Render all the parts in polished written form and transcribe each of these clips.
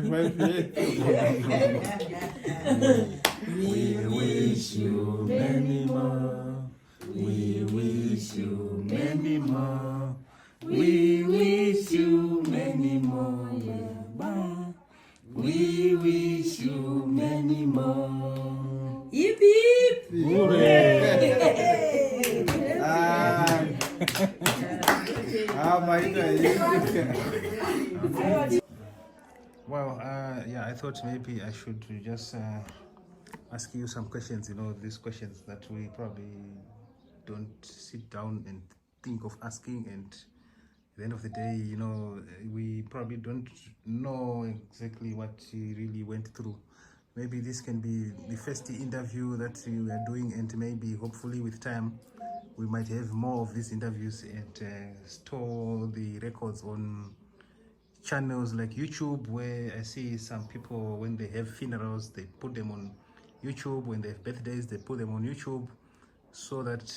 65 years. We wish you many more. We wish you many more. We wish you many more. We wish you many more. Hip hip! Well, yeah, I thought maybe I should just ask you some questions, these questions that we probably don't sit down and think of asking, and at the end of the day, we probably don't know exactly what he really went through. Maybe this can be the first interview that we are doing, and maybe hopefully with time we might have more of these interviews and store the records on channels like YouTube, where I see some people, when they have funerals, they put them on YouTube. When they have birthdays, they put them on YouTube, so that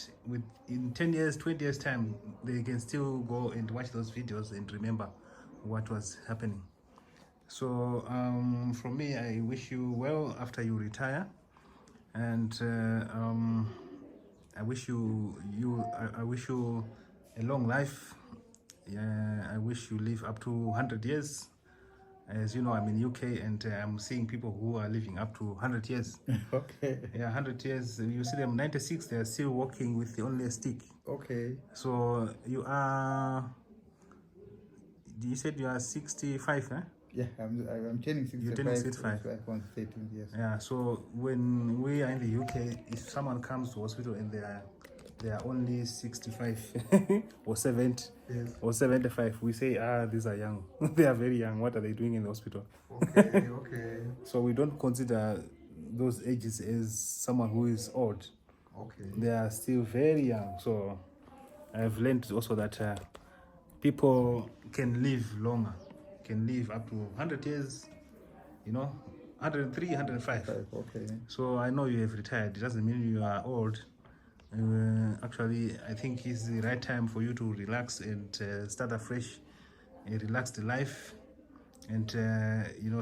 in 10 years, 20 years time, they can still go and watch those videos and remember what was happening. So from me, I wish you well after you retire, and I wish you a long life. I wish you live up to 100 years. As you know, I'm in UK, and I'm seeing people who are living up to 100 years. Okay. Yeah, 100 years. You see them 96, they are still walking with only a stick. Okay. So you said you are 65, eh? Yeah, I'm turning 65. You're turning 65. On 13 years. Yeah, so when we are in the UK, if someone comes to hospital and they are only 65 or 70, yes, or 75, we say, these are young. They are very young. What are they doing in the hospital? Okay, okay. So we don't consider those ages as someone who is old. Okay. They are still very young. So I've learned also that people can live longer, can live up to 100 years, 103, 105. Okay. So I know you have retired. It doesn't mean you are old. Actually, I think it's the right time for you to relax and start afresh, a relaxed life, and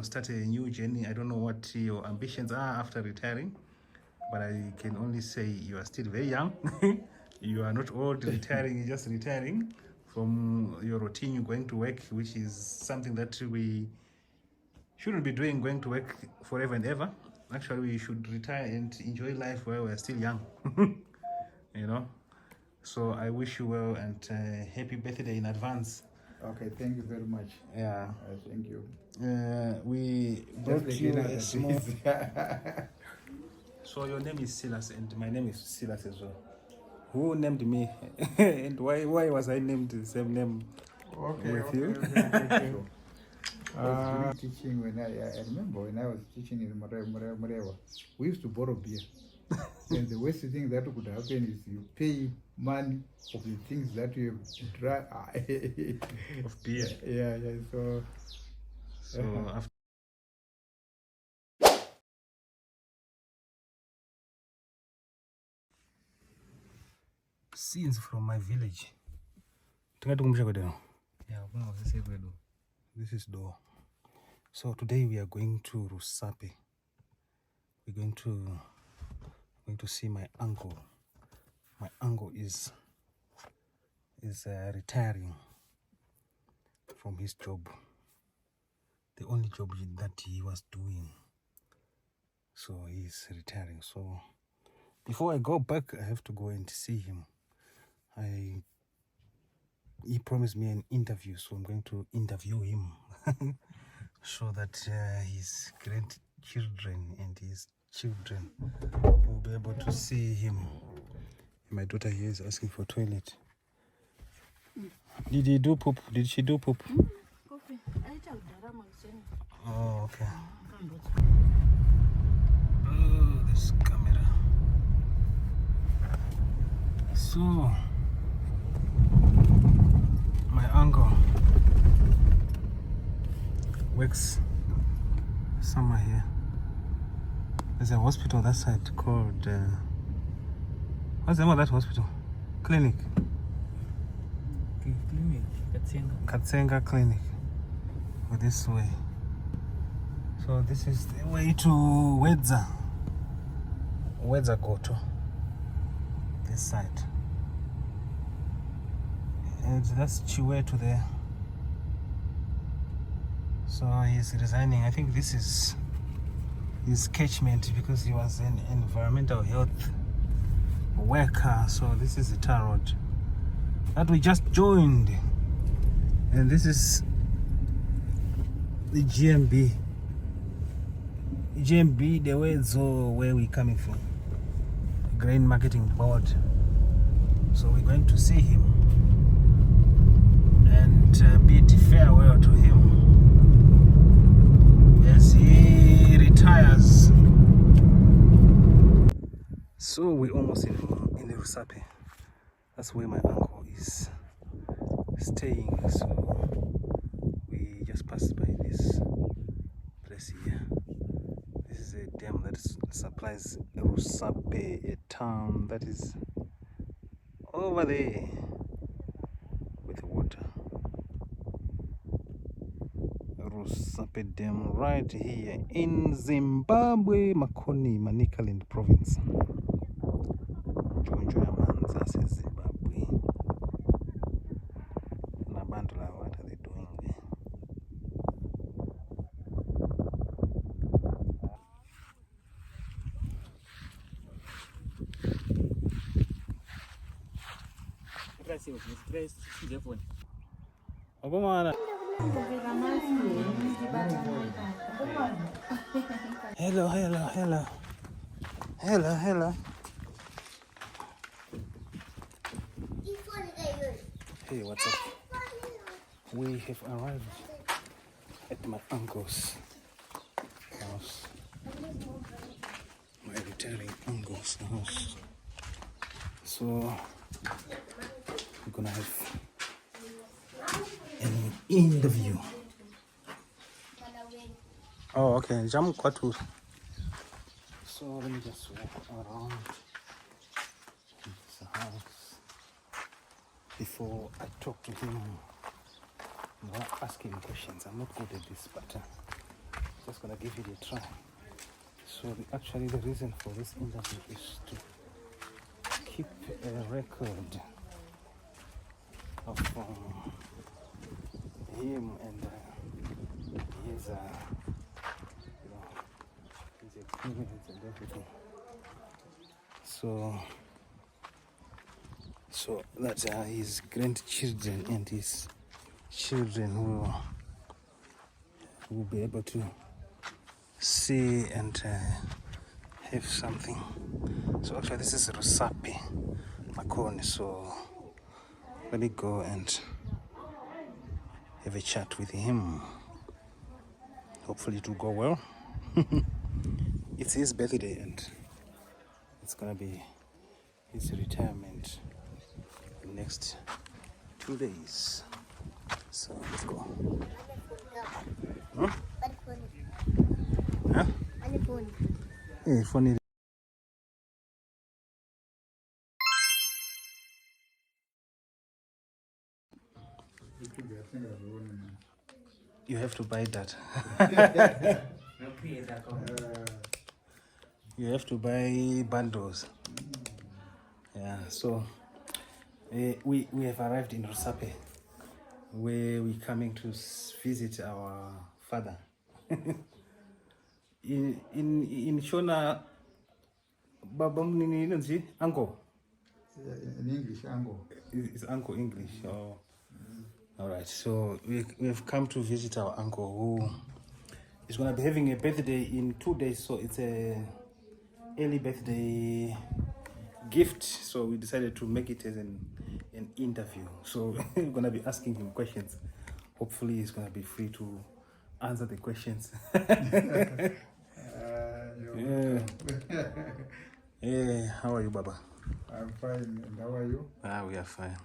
start a new journey. I don't know what your ambitions are after retiring, but I can only say you are still very young. You are not old. Retiring is just retiring from your routine. You're going to work, which is something that we shouldn't be doing, going to work forever and ever. Actually, we should retire and enjoy life while we're still young. So I wish you well, and happy birthday in advance. Okay, thank you very much. Yeah. Thank you. We brought you a small... So your name is Silas, and my name is Silas as well. Who named me? And why was I named the same name with you? Okay. Teaching when I remember when I was teaching in Morewa, we used to borrow beer. And the worst thing that could happen is you pay money of the things that you have tried. Of beer. Yeah. So After scenes from my village. This is Do. So today we are going to Rusape. We're going to see my uncle. My uncle is retiring from his job, the only job that he was doing. So he's retiring. So before I go back, I have to go and see him. He promised me an interview, so I'm going to interview him so that his grandchildren and his children will be able to see him. My daughter here is asking for toilet. Did he do poop? Did she do poop? Oh, okay. Oh, this camera. So my uncle works somewhere here. There's a hospital that side called what's the name of that hospital? Clinic. Clinic, Katsenga Clinic. Go this way. So this is the way to Wedza Koto. This side. And that's Chiwe to there. So he's resigning. I think this is his catchment because he was an environmental health worker. So this is the tar road that we just joined. And this is the GMB, the way so where we coming from, Grain Marketing Board. So we're going to see him and bid farewell to him as he retires. So we're almost in the Rusape. That's where my uncle is staying. So we just passed by this place here. This is a dam that supplies Rusape, a town that is over there with water. Rusape Dam right here in Zimbabwe, Makoni, Manicaland province. Jonjo yamanzi aseZimbabwe. Nabantu lava, what are they doing there? Hello. Hey, what's up? We have arrived at my uncle's house. My retiring uncle's house. So we're gonna have an interview. Oh, okay. Jam Kwatu. So let me just walk around this house before I talk to him. I'm gonna ask him questions. I'm not good at this, but just gonna give it a try. So actually the reason for this interview is to keep a record of him and his experience and everything. So that his grandchildren and his children will be able to see and have something. So actually this is Rusape Makoni. So let me go and have a chat with him. Hopefully it will go well. It's his birthday and it's gonna be his retirement in the next 2 days. So let's go. Huh? Huh? Hey, funny. You have to buy that. You have to buy bundles. Yeah, so we have arrived in Rusape, where we're coming to visit our father. in Shona, uncle. In English, uncle. Is uncle English? Oh. All right. So we've come to visit our uncle who is gonna be having a birthday in 2 days. So it's a early birthday gift. So we decided to make it as an interview. So we're gonna be asking him questions. Hopefully he's gonna be free to answer the questions. Yeah. How are you, Baba? I'm fine. And how are you? We are fine.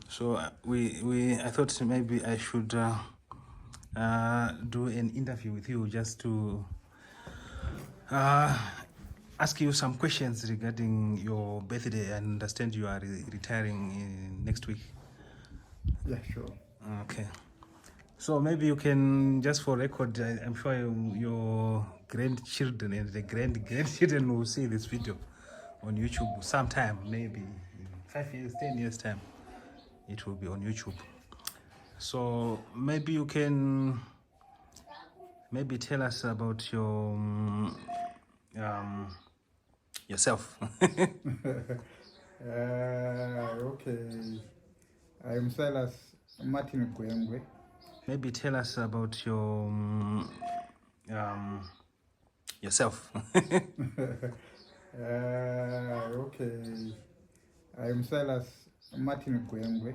So I thought maybe I should do an interview with you just to ask you some questions regarding your birthday. I understand you are retiring next week. Yeah, sure. Okay. So maybe you can, just for record, I'm sure your grandchildren and the grandchildren will see this video on YouTube sometime, maybe in 5 years, 10 years time, it will be on YouTube. So maybe you can maybe tell us about yourself. Okay. I'm Silas Martin Gwengwe. Maybe tell us about yourself. Okay. I'm Silas Martin Gwengwe,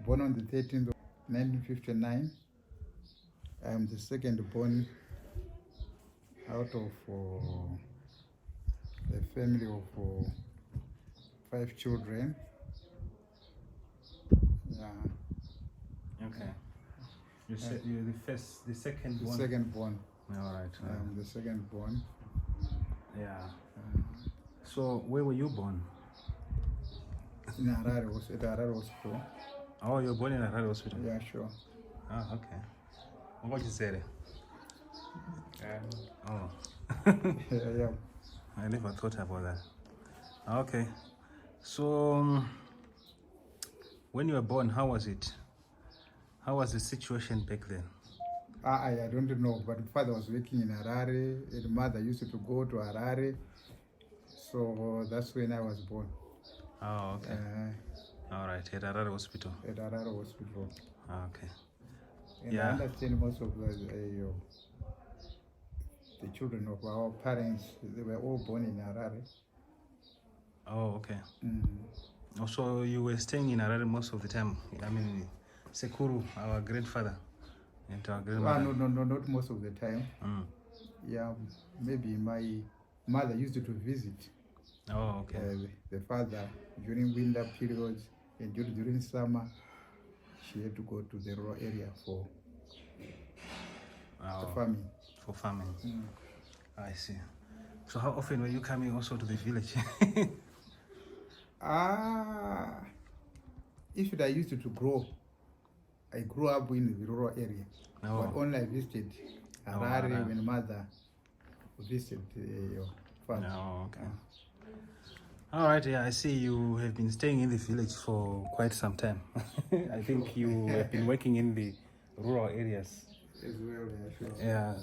born on the 13th of 1959. I'm the second born out of a family of 5 children. Yeah. Okay. You said you're the second The one. second born. All right. I'm the second born. Yeah. So where were you born? In Harare, at Harare Hospital. Oh, you were born in a Harare hospital. Yeah, sure. Oh, okay. What you said? Oh, Yeah. I never thought about that. Okay. So when you were born, how was it? How was the situation back then? I don't know, but father was working in Harare, and mother used to go to Harare, so that's when I was born. Oh, okay. All right, at Harare Hospital. At Harare Hospital. Okay. And Yeah. I understand most of the children of our parents, they were all born in Harare. Oh, okay. Also, you were staying in Harare most of the time. I mean, Sekuru, our grandfather, and our grandmother. No, not most of the time. Yeah, maybe my mother used to visit. Oh, okay. The father during winter periods and during summer, she had to go to the rural area for farming. For farming. I see. So how often were you coming also to the village? If I used to grow, I grew up in the rural area, but only I visited Harare when mother visited your father. Oh, okay. All right, yeah, I see you have been staying in the village for quite some time. I think you have been working in the rural areas. As well, yeah, sure. Yeah.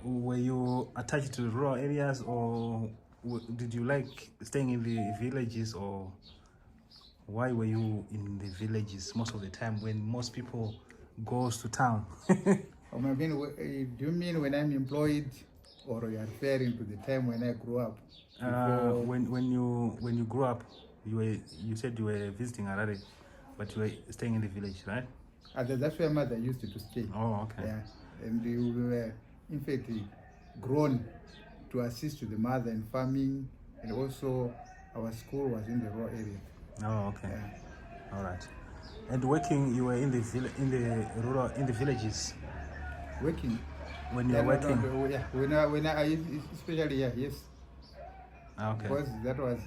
Were you attached to the rural areas, or did you like staying in the villages, or why were you in the villages most of the time when most people goes to town? Do you mean when I'm employed, or are you referring to the time when I grew up? When you grew up, you said you were visiting Harare, but you were staying in the village, right? That's where mother used to stay. Oh, okay. Yeah, and we were in fact grown to assist the mother in farming, and also our school was in the rural area. Oh, okay. Yeah. All right. And working, you were in the villages. Working. When you were working. No, when I especially yes. Okay. Because that was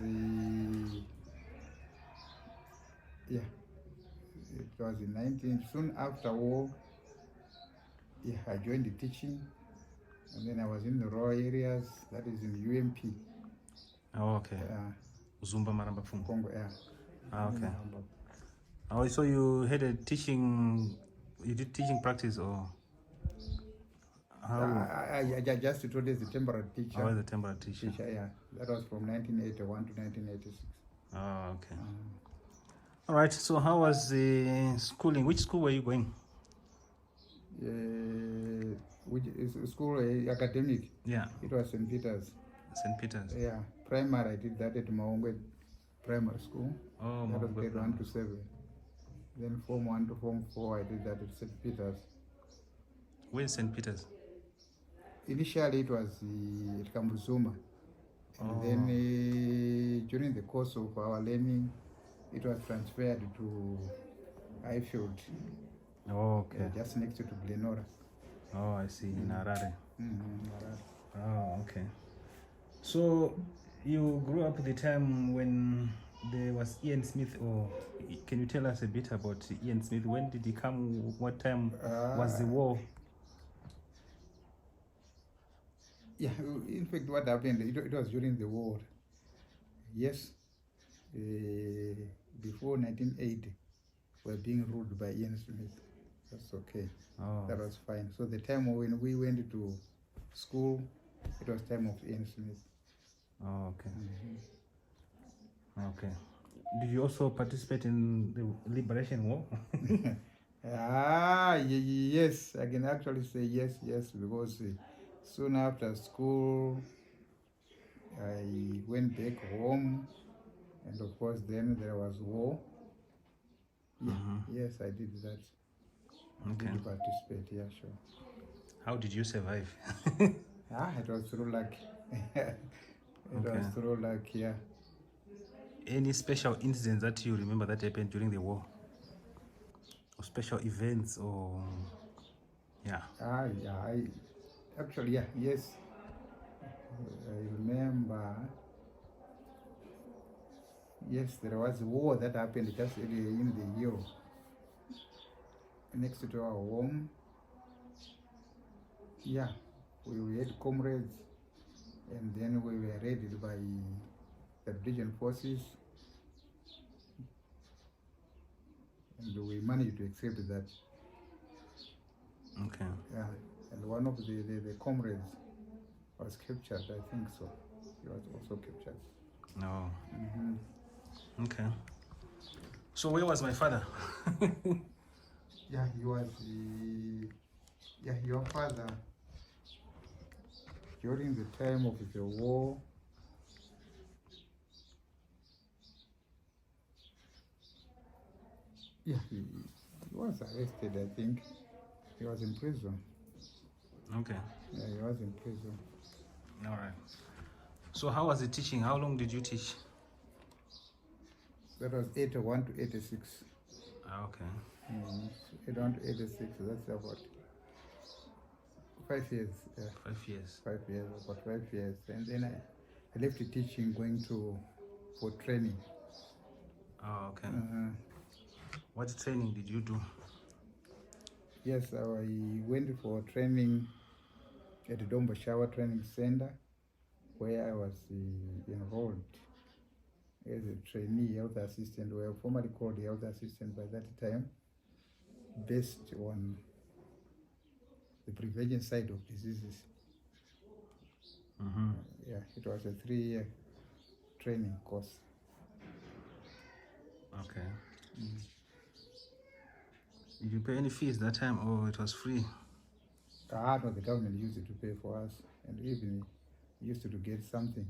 it was in 19 soon after war. Yeah, I joined the teaching, and then I was in the rural areas, that is in UMP. Oh, okay. Zumba Maramba Fungo. Congo, yeah. Okay. Oh, so you had you did teaching practice, or how? I just told you the temporary teacher. Oh, the temporary teacher. Yeah. That was from 1981 to 1986. Oh, okay. All right. So how was the schooling? Which school were you going? Which is school academic? Yeah. It was St. Peter's. St. Peter's. Yeah. Primary, I did that at Maungwe Primary School. Oh, that was Maungwe grade 1 to 7. Then Form 1 to Form 4, I did that at St. Peter's. Where's St. Peter's? Initially, it was at Kambuzuma. And then during the course of our learning, it was transferred to Highfield. Oh, okay. Just next to Glenora. Oh, I see. In Harare. Harare. Oh, okay. So you grew up at the time when there was Ian Smith, or can you tell us a bit about Ian Smith? When did he come? What time was the war? Yeah, in fact, what happened, it was during the war. Yes, before 1980, we were being ruled by Ian Smith. That's okay. Oh. That was fine. So the time when we went to school, it was time of Ian Smith. Oh, okay. Okay. Did you also participate in the Liberation War? Yes, I can actually say yes, because soon after school, I went back home, and of course then there was war. Yeah, yes, I did that. Okay. I did participate, yeah, sure. How did you survive? It was through luck. It was through luck, yeah. Any special incidents that you remember that happened during the war? Or special events, or yeah? Actually, yes. I remember. Yes, there was a war that happened just in the year next to our home. Yeah, we had comrades, and then we were raided by the Belgian forces, and we managed to escape that. Okay. Yeah, and one of the comrades was captured, I think so. He was also captured. No. Okay. So where was my father? Yeah, he was your father during the time of the war. Yeah, he was arrested, I think. He was in prison. Okay. Yeah, he was in prison. All right. So how was the teaching? How long did you teach? That was 81 to 86. Okay. 81 to 86, that's about 5 years. 5 years. 5 years, about 5 years. And then I left the teaching, going for training. Oh, okay. What training did you do? Yes, I went for training at the Dombo Shower Training Center, where I was enrolled as a trainee health assistant, where formerly called health assistant by that time, based on the prevention side of diseases. Yeah, it was a 3-year training course. Okay. Did you pay any fees that time, or it was free? No, the government used it to pay for us, and even used to get something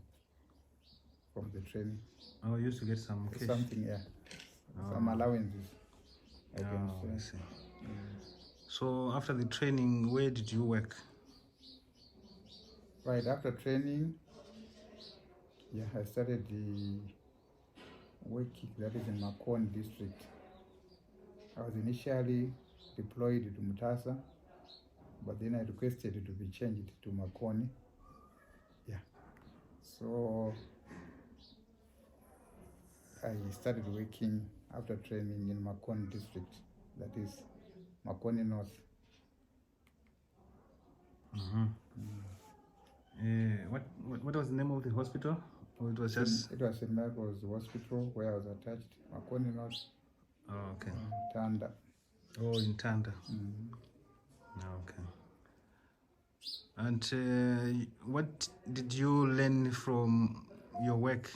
from the training. Oh, you used to get some cash? Something, yeah. Some allowances, I can say. I see. So after the training, where did you work? Right after training, I started the working, that is in Makon district. I was initially deployed to Mutasa, but then I requested to be changed to Makoni. Yeah. So I started working after training in Makoni district, that is Makoni North. What was the name of the hospital? Or it was just... It was St. Michael's Hospital, where I was attached, Makoni North. Oh, okay. Tanda. Oh, in Tanda. Okay. And what did you learn from your work?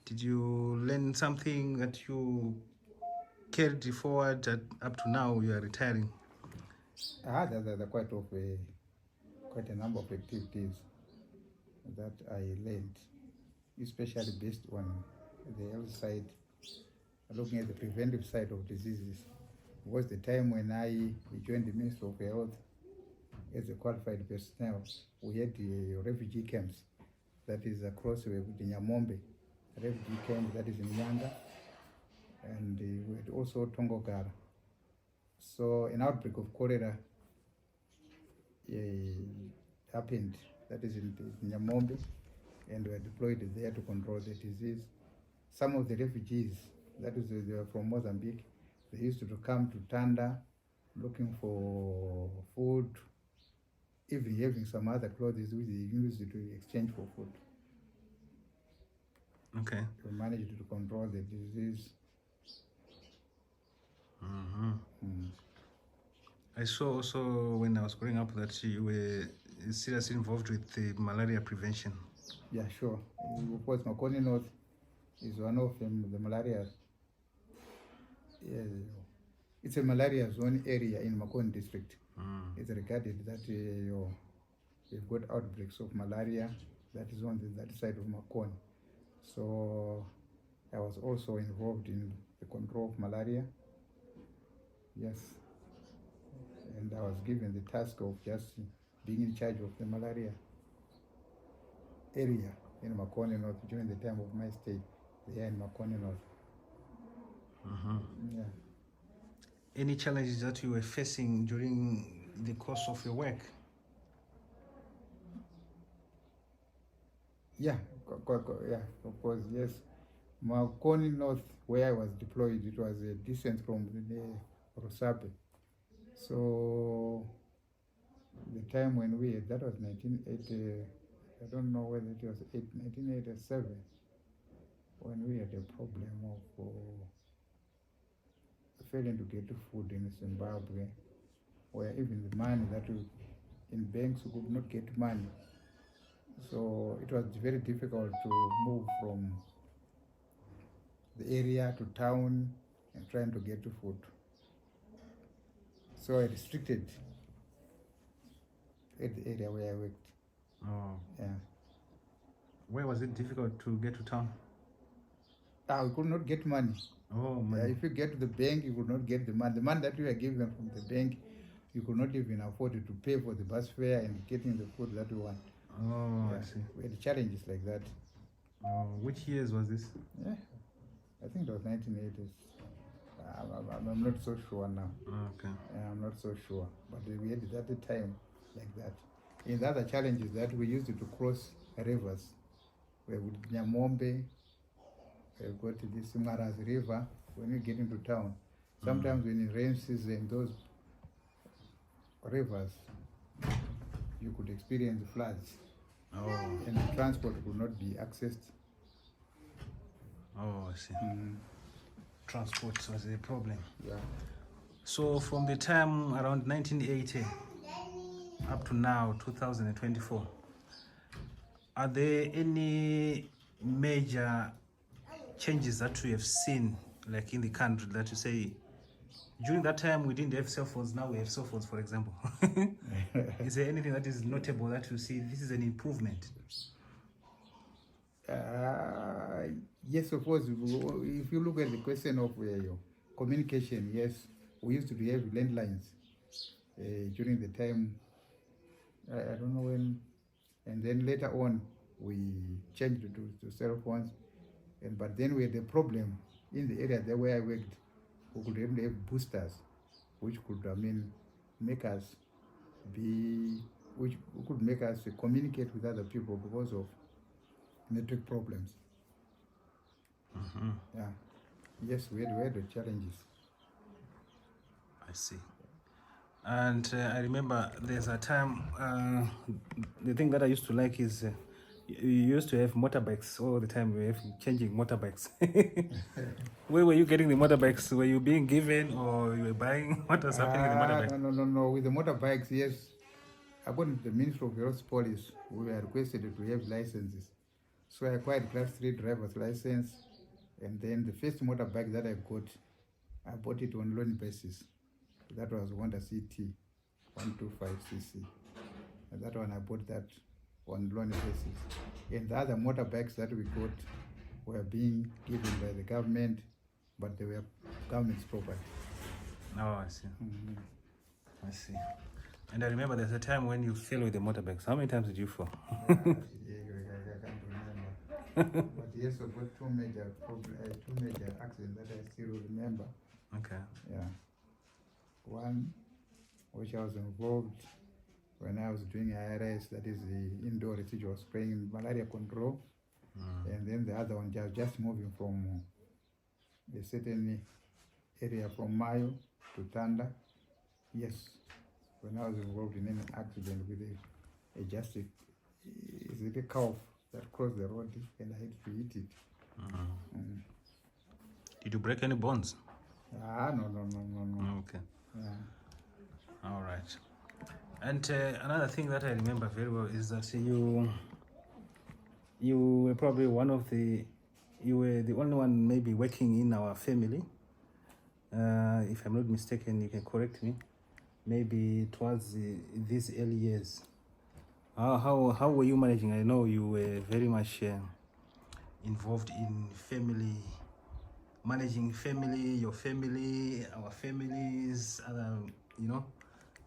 Did you learn something that you carried forward up to now you are retiring? There are quite a number of activities that I learned, especially based on the health side, looking at the preventive side of diseases. It was the time when I joined the Ministry of Health as a qualified personnel. We had the refugee camps, that is across the Nyamombe, refugee camp that is in Nyanga, and we had also Tongogara. So an outbreak of cholera happened, that is in Nyamombe, and we were deployed there to control the disease. some of the refugees, that is, they were from Mozambique, they used to come to Tanda looking for food, even having some other clothes which they used to exchange for food. Okay. We managed to control the disease. I saw also when I was growing up that you were seriously involved with the malaria prevention. Yeah, sure. Of course, Makoni North is one of them, the malaria. It's a malaria zone area in Makoni district. It's regarded that you've got outbreaks of malaria that is on that side of Makoni. So I was also involved in the control of malaria. Yes. And I was given the task of just being in charge of the malaria area in Makoni North during the time of my stay there in Makoni North. Yeah. Any challenges that you were facing during the course of your work? Yeah, yeah, of course, yes. Makoni North, where I was deployed, it was a distance from the Rosape. So the time when that was 1980, I don't know whether it was 1987, when we had a problem of failing to get food in Zimbabwe, where even the money that we, in banks we could not get money. So it was very difficult to move from the area to town and trying to get food. So I restricted at the area where I worked. Oh. Yeah. Where was it difficult to get to town? We could not get money. Oh, money. If you get to the bank, you could not get the money. The money that you were given from the bank, you could not even afford to pay for the bus fare and getting the food that you want. Oh, Yeah. I see. We had challenges like that. Which years was this? Yeah, I think it was 1980s. I'm not so sure now. Okay. I'm not so sure. But we had it at the time like that. And the other challenges that we used to cross rivers. We would Nyamombe, we've got this Maras River when you get into town. Sometimes when it rains season, those rivers, you could experience floods. Oh. And the transport could not be accessed. Oh, I see. Transport was a problem. Yeah. So from the time around 1980 up to now, 2024, are there any major changes that we have seen, like in the country, that you say, during that time we didn't have cell phones, now we have cell phones, for example? Is there anything that is notable that you see this is an improvement? Yes, of course. If you look at the question of communication, yes, we used to have landlines during the time, I don't know when, and then later on we changed to cell phones. But then we had a problem in the area there where I worked. We could even have boosters, which could, make us which could make us communicate with other people because of network problems. Yeah. Yes, we had the challenges. I see. And I remember there's a time, the thing that I used to like is you used to have motorbikes all the time. We have changing motorbikes. Where were you getting the motorbikes? Were you being given or you were buying? What was happening with the motorbike? No. With the motorbikes, yes. According to the Ministry of Health Police, we were requested to have licenses. So I acquired class 3 driver's license. And then the first motorbike that I bought it on loan basis. That was Honda CT 125cc. And that one I bought that on loan basis. And the other motorbikes that we got were being given by the government, but they were government's property. Oh, I see. I see. And I remember there's a time when you fell with the motorbikes. How many times did you fall? I can't remember. But yes, I've got two major accidents that I still remember. Okay. Yeah. One, which I was involved when I was doing IRS, that is the indoor residual spraying malaria control. And then the other one just moving from a certain area from Mayo to Tanda. Yes, when I was involved in an accident with is it a cow that crossed the road and I had to eat it. Did you break any bones? No. Okay. Yeah. All right. And another thing that I remember very well is that you were probably you were the only one maybe working in our family. If I'm not mistaken, you can correct me. Maybe towards these early years. How were you managing? I know you were very much involved in family, managing family, your family, our families, other,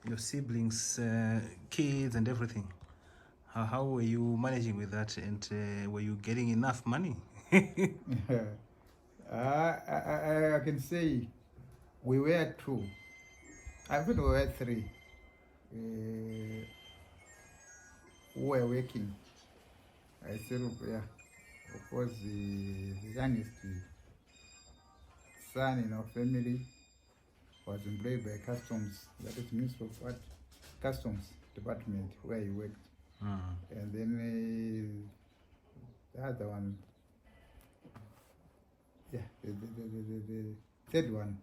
your siblings, kids, and everything. How were you managing with that, and were you getting enough money? I can say we were two. I think we were three who were working. I still, yeah, of course, the youngest son in our family was employed by customs, that is Ministry of what? Customs Department, where he worked. And then the other one, yeah, the third one,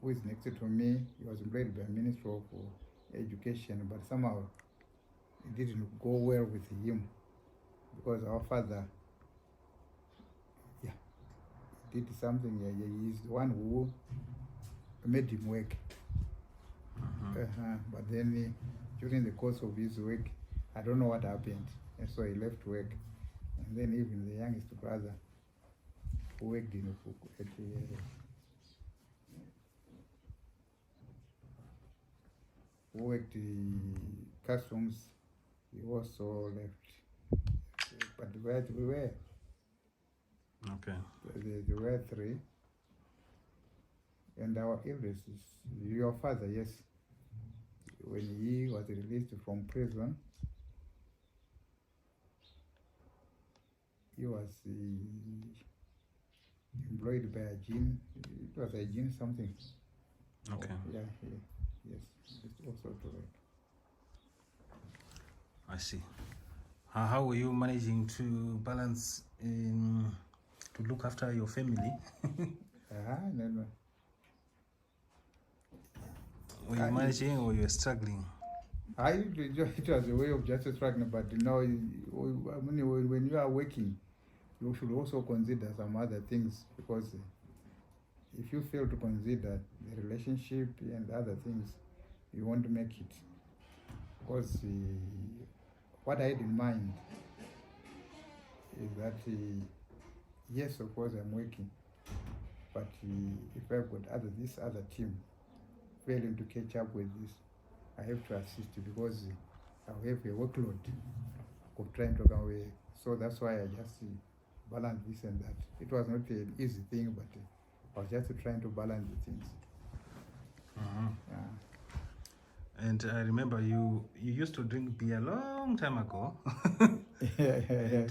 who is next to me, he was employed by Ministry of Education, but somehow it didn't go well with him because our father, did something. He's the one who made him work. But then during the course of his work, I don't know what happened, and so he left work. And then even the youngest brother who worked in customs, he also left. But where we were, Okay. there were three. And our eldest is your father, yes. When he was released from prison, he was employed by a gene. It was a gene something. Okay. Yes. It's also correct. I see. How were you managing to balance to look after your family? No. Were you managing or you were struggling? It was a way of just struggling, but when you are working, you should also consider some other things, because if you fail to consider the relationship and other things, you won't make it. Because what I had in mind is that yes, of course I'm working, but if I've got this other team failing to catch up with this, I have to assist, because I have a workload of trying to come away. So that's why I just balance this and that. It was not an easy thing, but I was just trying to balance the things. And I remember you used to drink beer a long time ago. And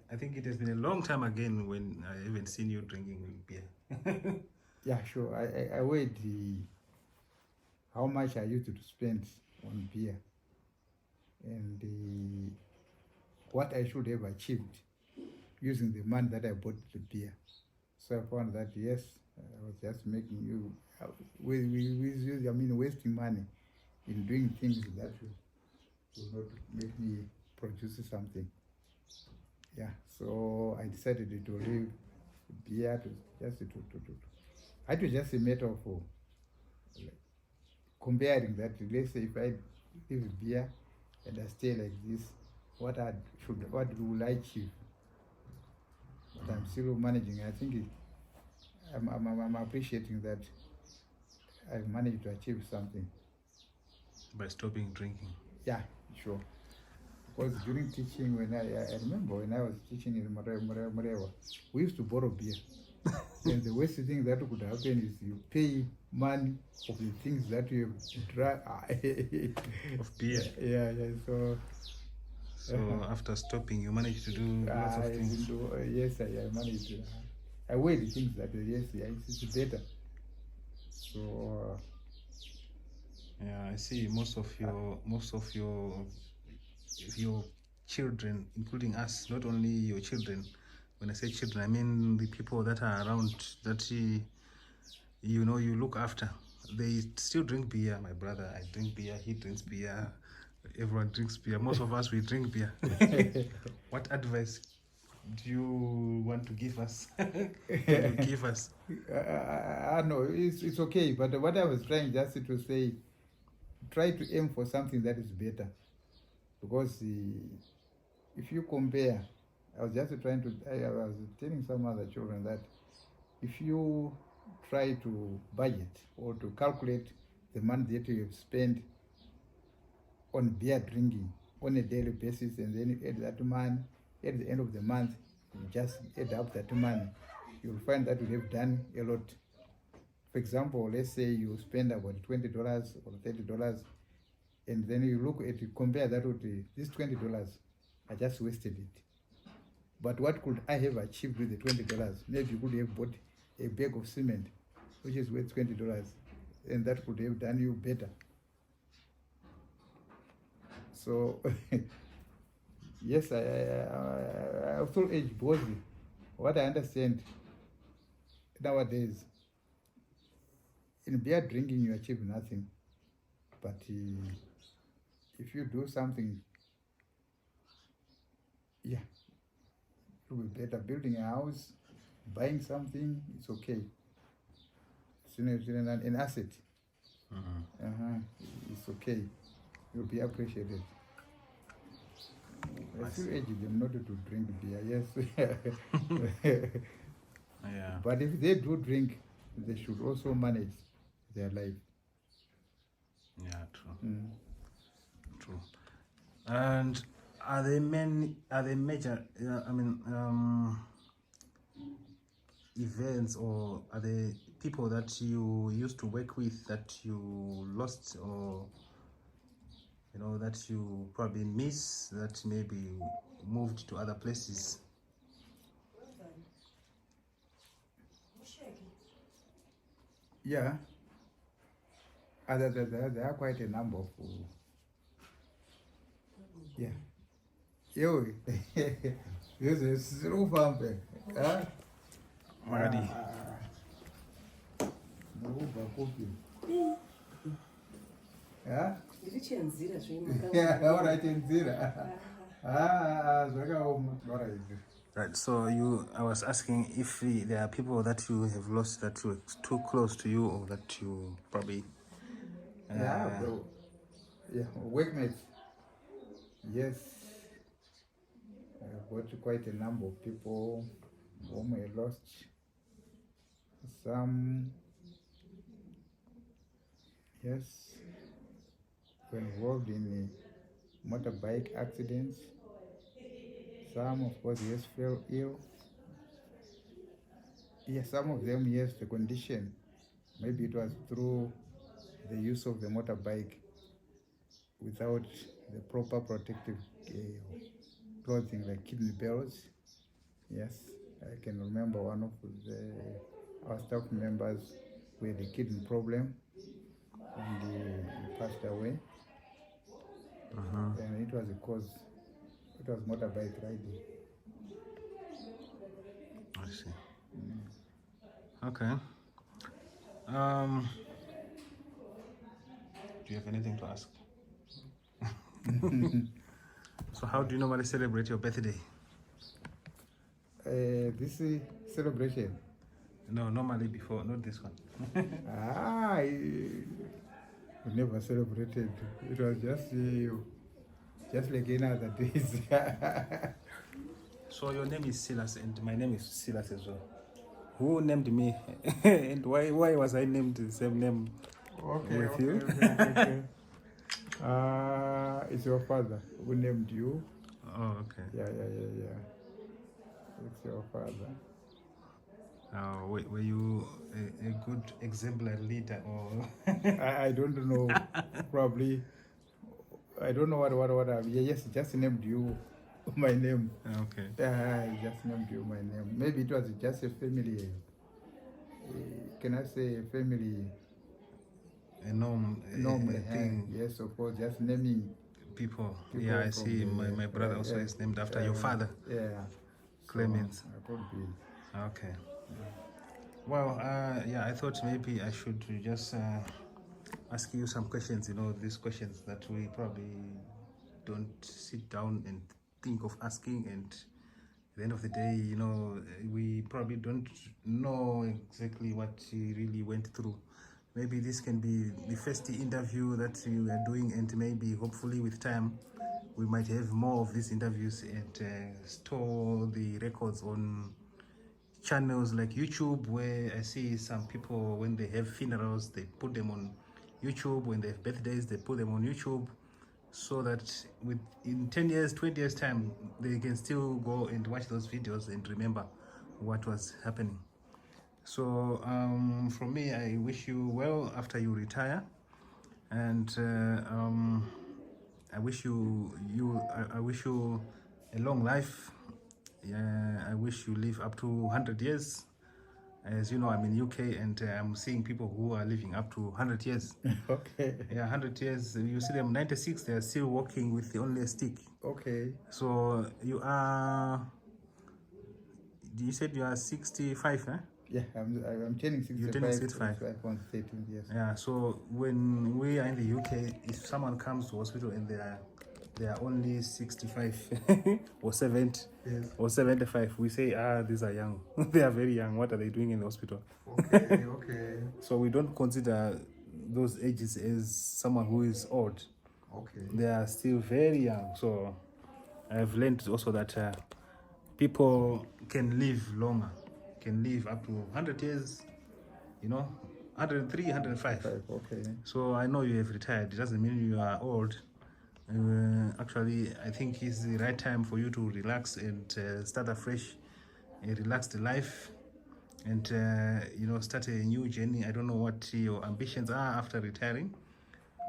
I think it has been a long time again when I haven't seen you drinking beer. Yeah, sure. I weighed how much I used to spend on beer and what I should have achieved using the money that I bought the beer. So I found that yes, I was just making wasting money in doing things that will not make me produce something. Yeah, so I decided to leave beer I had to just a matter of comparing that. Let's say if I leave beer and I stay like this, what will I achieve? But I'm still managing. I think I'm appreciating that I've managed to achieve something by stopping drinking. Yeah, sure. Because during teaching, when I remember when I was teaching in Morewa, we used to borrow beer. And the worst thing that could happen is you pay money of the things that you have tried. Of beer. Yeah. So So after stopping, you managed to do lots of I things. didn't do, yes, I managed to. I weighed the things that yes, it's better. So Yeah, I see most of your children, including us, not only your children. When I say children, I mean the people that are around that you look after. They still drink beer. My brother, I drink beer. He drinks beer. Everyone drinks beer. Most of us, we drink beer. What advice do you want to give us? Can you give us? no, it's okay. But what I was trying just to say, try to aim for something that is better, because if you compare, I was just trying to. I was telling some other children that if you try to budget or to calculate the money that you have spent on beer drinking on a daily basis, and then you add that money at the end of the month, you just add up that money, you'll find that you have done a lot. For example, let's say you spend about $20 or $30, and then you look at compare that with this $20, I just wasted it. But what could I have achieved with the $20? Maybe you could have bought a bag of cement, which is worth $20, and that could have done you better. So, yes, I feel age bossy. What I understand nowadays, in beer drinking, you achieve nothing. But if you do something, yeah, it will be better. Building a house, buying something, it's okay. It's an asset. It's okay. You'll be appreciated. I still urge them not to drink beer, yes. Yeah. But if they do drink, they should also manage their life. Yeah, true. True. And are there major, events, or are there people that you used to work with that you lost, or that you probably miss, that maybe moved to other places? Yeah. There are quite a number of. Yeah. Yo, this is slow pumping. Huh? Magadi. Yeah? Yeah, All right, in zero. All right. Right. So I was asking if there are people that you have lost that were too close to you, or that you probably. Yeah, bro. Yeah, workmates. Yes. I've got quite a number of people whom I lost. Some, yes, were involved in motorbike accidents. Some, of course, yes, fell ill. Yes, some of them, yes, the condition. Maybe it was through the use of the motorbike without the proper protective clothing like kidney belts. Yes, I can remember one of our staff members who had a kidney problem, and he passed away. And it was because it was motorbike riding. I see. Okay. Do you have anything to ask? So how do you normally celebrate your birthday? This celebration. No, normally before, not this one. We never celebrated. It was just like any other days. So your name is Silas, and my name is Silas as well. Who named me? And why was I named the same name with you? Okay. It's your father who named you. Oh, okay. Yeah. It's your father. Were you a good exemplary leader, or? I don't know. Probably I don't know what I've, yes, just named you my name. Okay. I just named you my name. Maybe it was just a family, can I say family A norm, norm? a thing. Yes, of course, just naming People. people Yeah, I from see. My brother also yeah, is named after your father, yeah. Clemens. So I could be. Okay. Well, yeah, I thought maybe I should just ask you some questions. These questions that we probably don't sit down and think of asking, and at the end of the day, we probably don't know exactly what he really went through. Maybe this can be the first interview that you are doing, and maybe hopefully with time we might have more of these interviews and store the records on channels like YouTube, where I see some people, when they have funerals, they put them on YouTube. When they have birthdays, they put them on YouTube, so that in 10 years, 20 years time, they can still go and watch those videos and remember what was happening. So from me, I wish you well after you retire, and I wish I wish you a long life. Yeah, I wish you live up to 100 years. As you know, I'm in UK, and I'm seeing people who are living up to 100 years. Okay. Yeah, 100 years. You see them 96, they are still walking with only a stick. Okay. So you said you are 65, eh? Yeah, I'm turning 65. You're turning 65. On 13 years. Yeah, so when we are in the UK, if someone comes to hospital and they are only 65 or 70 Yes. or 75, we say, these are young. They are very young. What are they doing in the hospital? Okay, okay. So we don't consider those ages as someone who is old. Okay. They are still very young. So I've learned also that people can live longer, can live up to 100 years, 103, 105. Okay. So I know you have retired. It doesn't mean you are old. Actually, I think it's the right time for you to relax and start afresh, a relaxed life, and start a new journey. I don't know what your ambitions are after retiring,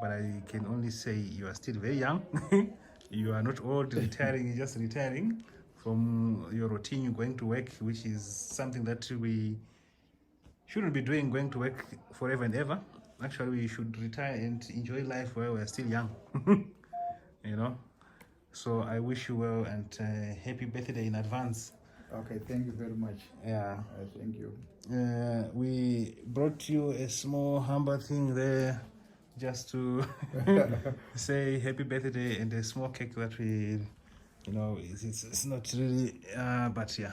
but I can only say you are still very young. You are not old. Retiring is just retiring from your routine. You're going to work, which is something that we shouldn't be doing, going to work forever and ever. Actually, we should retire and enjoy life while we're still young. So I wish you well, and happy birthday in advance. Okay, thank you very much. Yeah. Thank you. We brought you a small humble thing there, just to say happy birthday, and a small cake that we, it's not really, but yeah.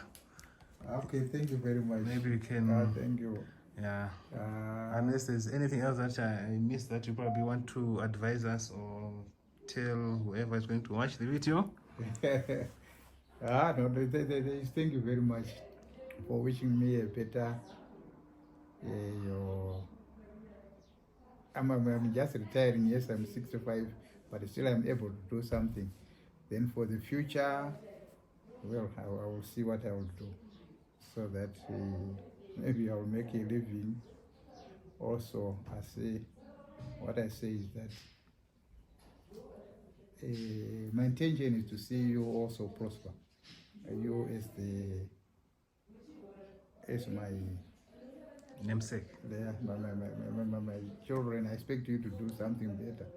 Okay, thank you very much. Maybe we can. Thank you. Yeah. Unless there's anything else that I missed that you probably want to advise us or tell whoever is going to watch the video. No, thank you very much for wishing me a better. I'm just retiring. Yes, I'm 65, but still I'm able to do something. Then for the future, well, I will see what I will do, so that maybe I will make a living. Also, what I say is that my intention is to see you also prosper. You as my namesake. My children, I expect you to do something better.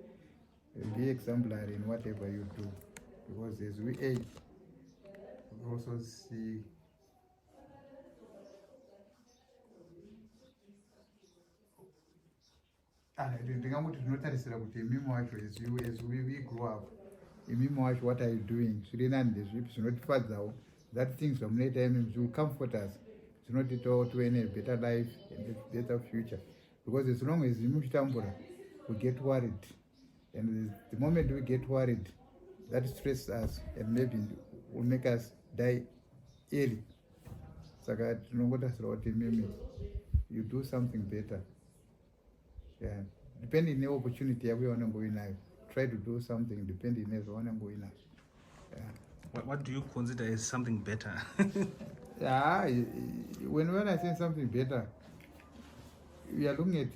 Be exemplary in whatever you do, because as we age, we also see ndingamuti zvinotarisira kuti imimi wacho as we grow up, imimi wacho, what are you doing, zviri nani ndezvipi zvinotifadzawo, that things zvamunoita imimi will comfort us, zvinotiitawo tive a better life and a better future, because as long as imi muchitambura, we get worried, and the moment we get worried, that stresses us and maybe will make us die early. Saka tinongotarisira kuti imimi you do something better. Yeah, depending on the opportunity we want to go in, try to do something depending on the want to go in. Yeah. What do you consider as something better? Yeah, when I say something better, we are looking at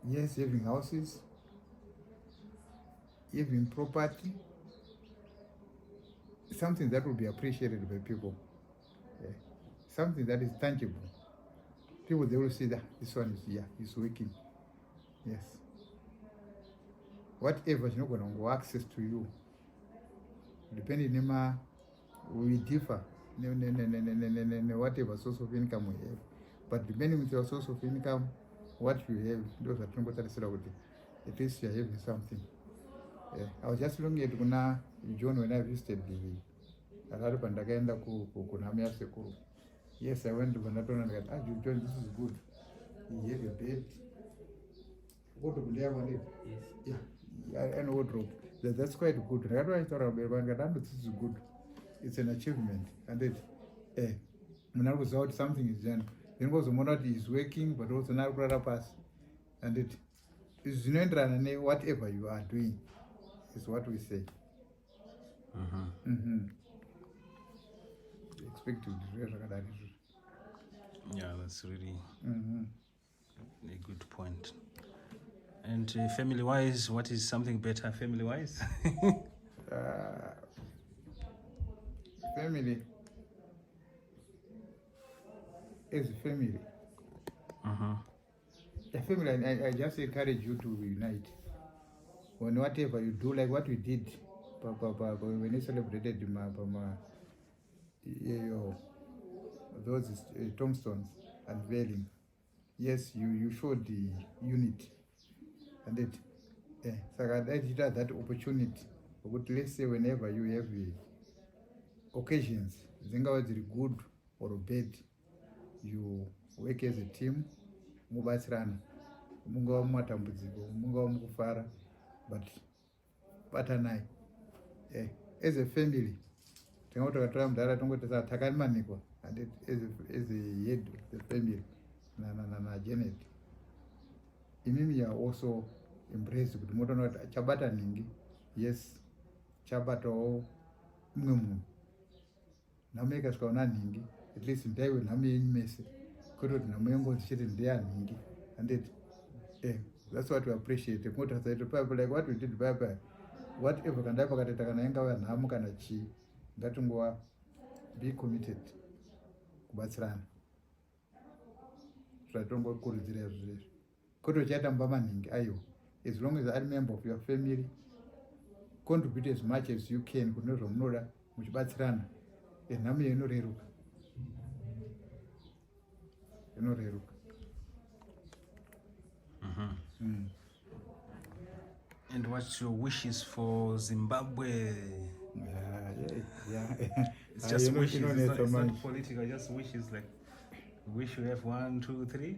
Yes, having houses, having property, something that will be appreciated by people. Yeah. Something that is tangible. People, they will see that this one is here, he's working. Yes. Whatever chinogona kungo access to you, depending on we differ whatever source of income we have, but depending with your source of income, what you have, those are tingotarisira kuti at least you are having something. Yeah. I was just looking at kuna John when I visited the Arari pandakaenda kunamya sekuru. Yes, I went to Vanatona and I said, John, this is good. You have a bed. What do you want it? Yes. Yeah. And wardrobe. That's quite good. I thought this is good. It's an achievement. And it, when I was out, something is done. Then was the is working, but also now brother pass. And it is whatever you are doing, is what we say. Expect to do. Yeah, that's really a good point. And family-wise, what is something better family-wise? Family is family. The family, I just encourage you to unite. When whatever you do, like what we did when we celebrated those tombstones unveiling. Yes, you showed the unity. And that opportunity. But let's say whenever you have occasions, good or bad, you work as a team, mubatsirana, mungawa mumatambudziko, mungawa mukufara, but patanai. As a family, takatora mudhara tongotesa takamanikwa, and as a head of the family, na Janet. Imimi are also embraced kuti motoona kuti chabata ningi, yes, chabatawo mumwe munhu. Nhamo ikasvikaona nhingi, at least ndaiwe nhamo yenyu mese, kwete kuti nhamo yengonzi chete ndeyanhingi. And that's what we appreciate. Like what we did, whatever kandai pakateta kana ingava nhamo kana chii, ngatingova be committed kubatsirana. Zvatongokurudzira izvozvo. Kwete uchatamba maningi aiwa. As long as I'm a member of your family, contribute as much as you can kuti nezvamunoda muchibatsirana. Nhamo inoreruka. And what's your wishes for Zimbabwe? Yeah. It's just wishes. It's not political. Just wishes. Like, wish you have 1, 2, 3.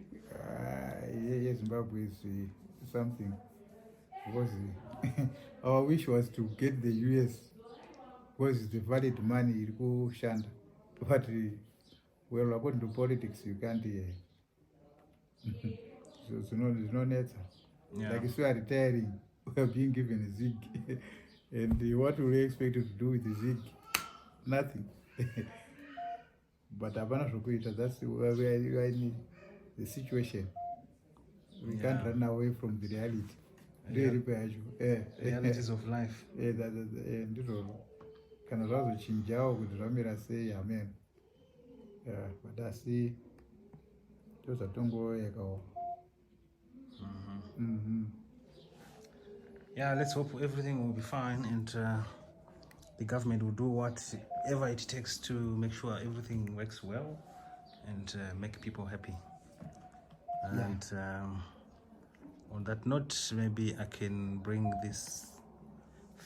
Yeah, Zimbabwe is something. Because our wish was to get the US, because it's the valid money iri kushanda. But well, according to politics, you can't. So no net. Like if we are retiring, we are being given a zig, and what will we expect to do with the zig? Nothing. But that's where we are in the situation. We can't run away from the reality. Realities of life. Kana zvazochinjawo kuti zvamira sei, amen. But asi ndozvatongoyekawo. Yeah, let's hope everything will be fine, and the government will do whatever it takes to make sure everything works well and make people happy. And on that note, maybe I can bring this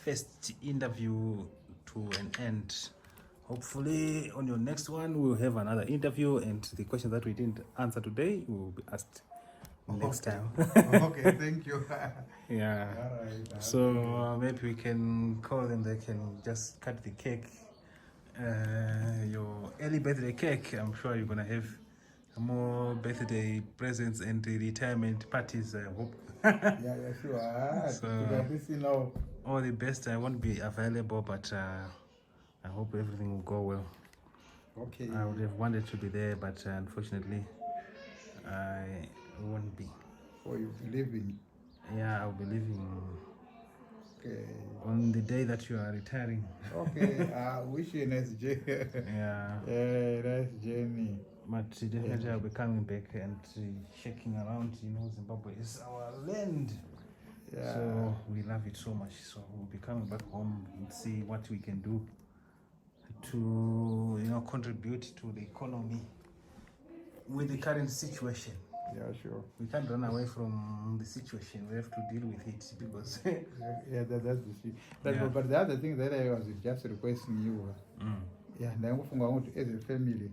first interview to an end. Hopefully on your next one we'll have another interview, and the questions that we didn't answer today will be asked next time. Okay, thank you. Yeah. All right. So maybe we can call them, they can just cut the cake, your early birthday cake. I'm sure you're gonna have more birthday presents and retirement parties, I hope. Yeah, sure. So, all the best. I won't be available, but I hope everything will go well. Okay. I would have wanted to be there, but unfortunately I won't be. or you'll be leaving? Yeah, I'll be leaving Okay. on the day that you are retiring. Okay. Wish you a nice journey. Yeah. Nice journey. But definitely I'll be coming back and checking around. Zimbabwe is our land. Yeah. So we love it so much. So we'll be coming back home and see what we can do to contribute to the economy with the current situation. Yeah, sure. We can't run away from the situation. We have to deal with it because Yeah, that's the thing. Yeah. But the other thing that I was just requesting you, yeah, ndangofunga kuti as a family,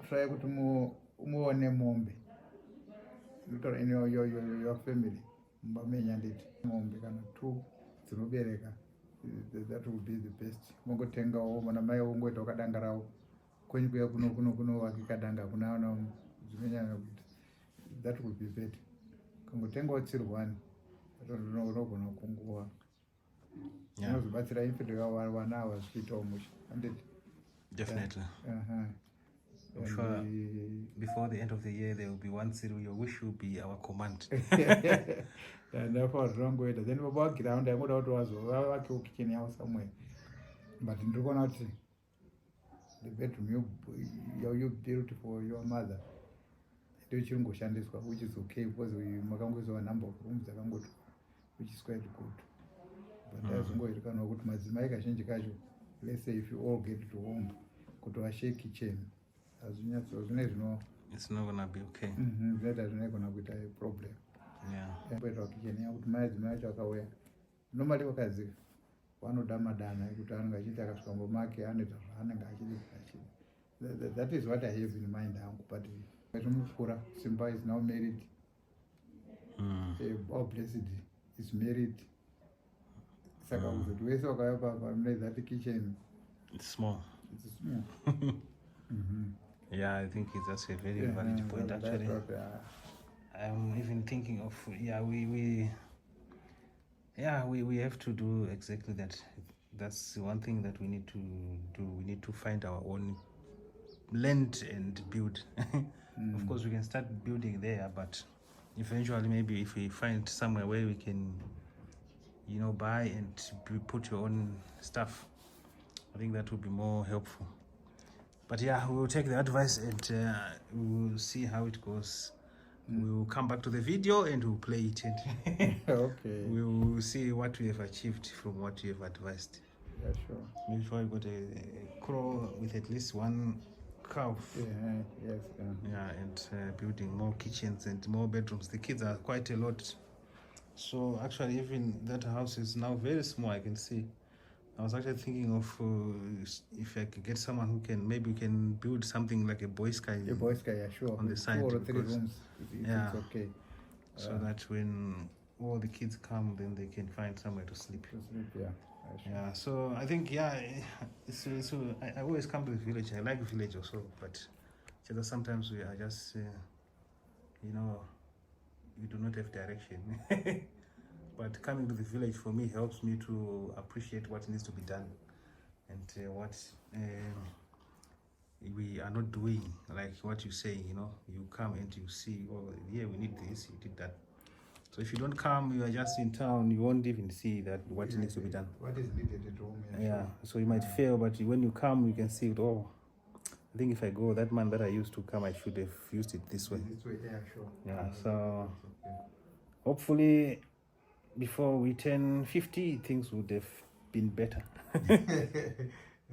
try kuti muone mombe. In your family, mbamenya nditi mombe kana 2 dzinobereka. That would be the best. Mungotengawo mana mai ungoita wakadanga rawo. Kwenyu kuya kuno wakikadanga kunaona zvimenyanya kuti. That would be better. Kangotengawo tsiri 1. Unogona kunguva. Unozobatsira infant wana vachiitawo musha. definitely. Uh-huh. I'm sure before the end of the year there will be one city your wish will be our command. And therefore zvinongoita then baba vaground angoda kuti vavakewo kitchen yavo somewhere, but ndirikuona kuti the bedroom you built for your mother ndiyo chiringoshandiswa, which is okay because makangoiswa number of rooms dzakangoti, which is quite good. But azongoirikanwa kuti madzimai kazhinji kacho, let's say if you all get to home kuti vashare kitchen It's not gonna be okay. Zvinoita zvinogona kuita a problem. Yeah. Kuita kitchen yakuti madzimai acho akauya normally vakadzi vanoda madana ekuti anenge achiti akasvika ngomake anoita zvaanenge achiti. That is what I have in mind hangu, but mukura Simba is now married. All blessed is married. Saka kuti wese wakauya pamune that kitchen It's small. it's small. Yeah, I think that's a very valid point actually. I'm even thinking of we have to do exactly that. That's one thing that we need to do. We need to find our own land and build. Of course we can start building there, but eventually maybe if we find somewhere where we can buy and put your own stuff, I think that would be more helpful. But yeah, we will take the advice and we will see how it goes. We will come back to the video and we'll play it and Okay. we will see what we have achieved from what you have advised. Yeah, sure. Maybe if I got a crow with at least 1 calf. Yes. Yeah, and building more kitchens and more bedrooms. The kids are quite a lot. So actually even that house is now very small, I can see. I was actually thinking of if I could get someone who can, maybe we can build something like a boy sky. A boy sky, yeah, sure. On the side, 2 or 3 because- rooms. Yeah. It's okay. So that when all the kids come, then they can find somewhere to sleep. To sleep, yeah. Sure. Yeah, so I think, I always come to the village. I like the village also, but just sometimes we are just, we do not have direction. But coming to the village for me helps me to appreciate what needs to be done and what we are not doing, like what you say, you come and you see, oh, yeah, we need this, you did that. So if you don't come, you are just in town, you won't even see that what needs to be done. What is needed at home? Yeah, so you might fail, but when you come, you can see it. Oh, I think if I go, that man that I used to come, I should have used it this way. This way, yeah, sure. Yeah, so hopefully before we turn 50, things would have been better.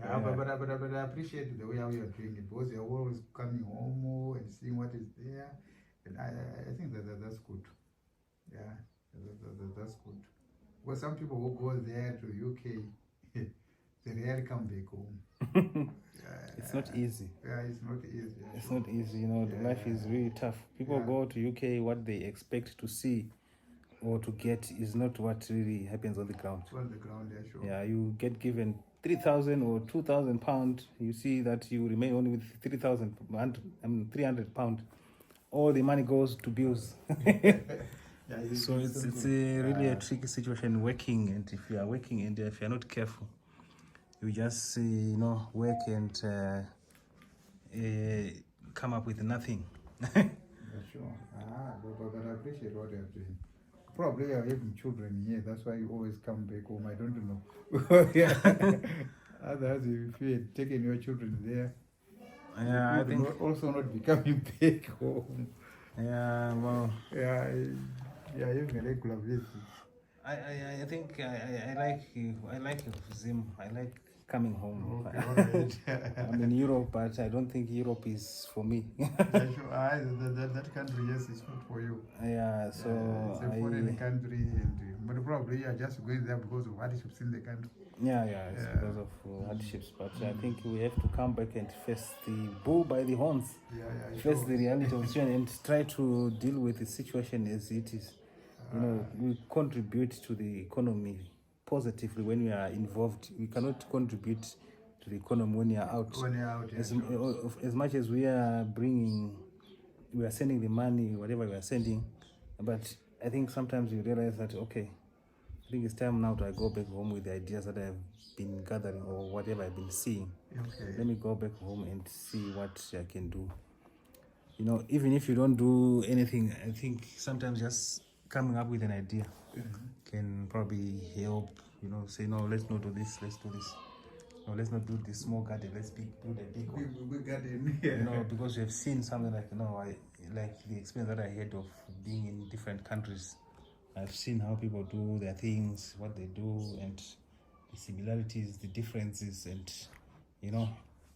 Yeah. But I appreciate the way how you are doing it, because you're always coming home and seeing what is there, and I think that's good. Yeah, that's good. Because some people who go there to UK, they rarely come back home. It's not easy. Yeah, it's not easy. It's not easy, the life is really tough. People go to UK, what they expect to see or to get is not what really happens on the ground. On the ground, yeah, sure. Yeah, you get given 3,000 or 2,000 pounds. You see that you remain only with 300 pounds. All the money goes to bills. So it's really a tricky situation working, and if you are working and if you're not careful, you just work and come up with nothing. Sure. But I appreciate what you're doing. Probably you're having children here, that's why you always come back home. I don't know. Yeah. Otherwise, if you had taken your children there, Yeah, you I think. also not be coming back home. Yeah, well, Yeah, having a regular visit. I think I like Zim. I like coming home. Okay, all right. I'm in Europe, but I don't think Europe is for me. That's sure. That country, yes, it's not for you. Yeah, so It's a foreign country, but probably you are just going there because of hardships in the country. yeah, it's because of hardships. But I think we have to come back and face the bull by the horns. Face the reality of the situation and try to deal with the situation as it is. We contribute to the economy positively when we are involved. We cannot contribute to the economy when we are out. As much as we are sending the money, whatever we are sending, but I think sometimes you realize that, okay, I think it's time now to go back home with the ideas that I've been gathering or whatever I've been seeing. Okay. Let me go back home and see what I can do. Even if you don't do anything, I think sometimes just coming up with an idea can probably help. Say, no, let's not do this, let's do this. No, let's not do this small garden, let's do the big one. Big garden. Because you have seen something like, I like the experience that I had of being in different countries. I've seen how people do their things, what they do, and the similarities, the differences, and